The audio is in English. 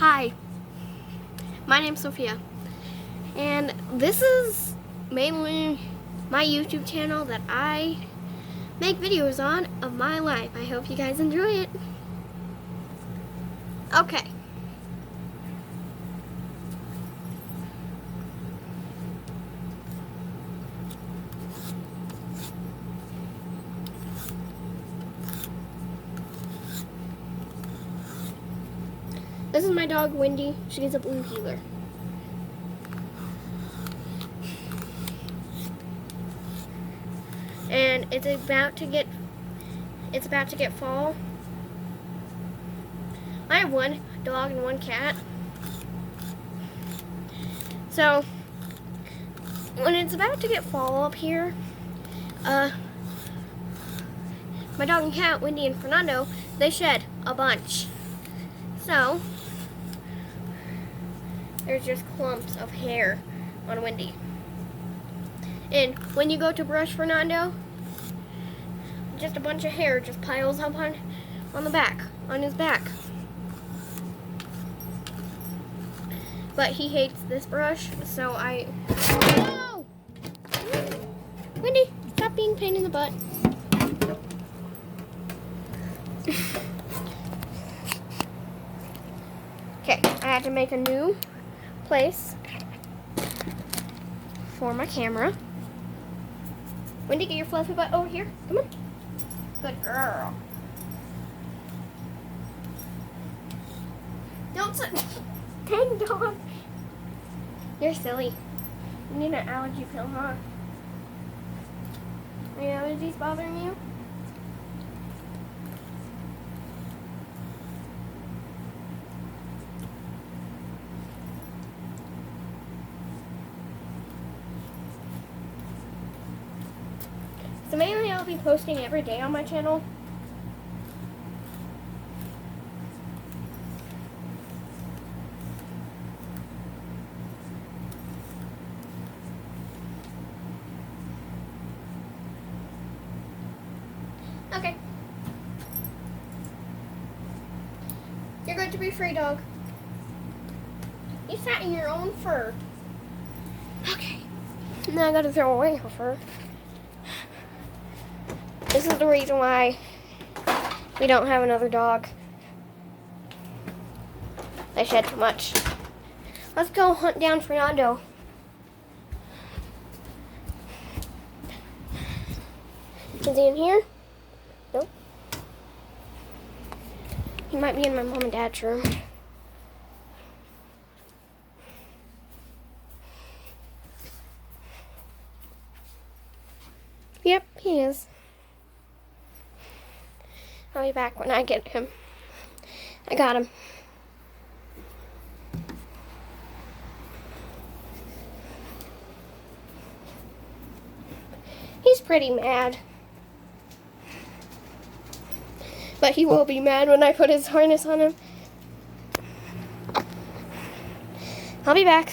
Hi, my name's Sophia, and this is mainly my YouTube channel that I make videos on of my life. I hope you guys enjoy it. Okay. This is my dog, Wendy. She's a blue heeler. And it's about to get fall. I have one dog and one cat. So when it's about to get fall up here, my dog and cat, Wendy and Fernando, they shed a bunch. So there's just clumps of hair on Wendy. And when you go to brush Fernando, just a bunch of hair just piles up on his back. But he hates this brush, so No! Wendy, stop being a pain in the butt. Okay, I had to make a new place for my camera. Wendy, get your fluffy butt over here. Come on. Good girl. Don't sit. Dang dog. You're silly. You need an allergy pill, huh? Are your allergies bothering you? So mainly I'll be posting every day on my channel. Okay. You're going to be free, dog. You sat in your own fur. Okay. Now I gotta throw away her fur. This is the reason why we don't have another dog. They shed too much. Let's go hunt down Fernando. Is he in here? Nope. He might be in my mom and dad's room. Yep, he is. I'll be back when I get him. I got him. He's pretty mad. But he will be mad when I put his harness on him. I'll be back.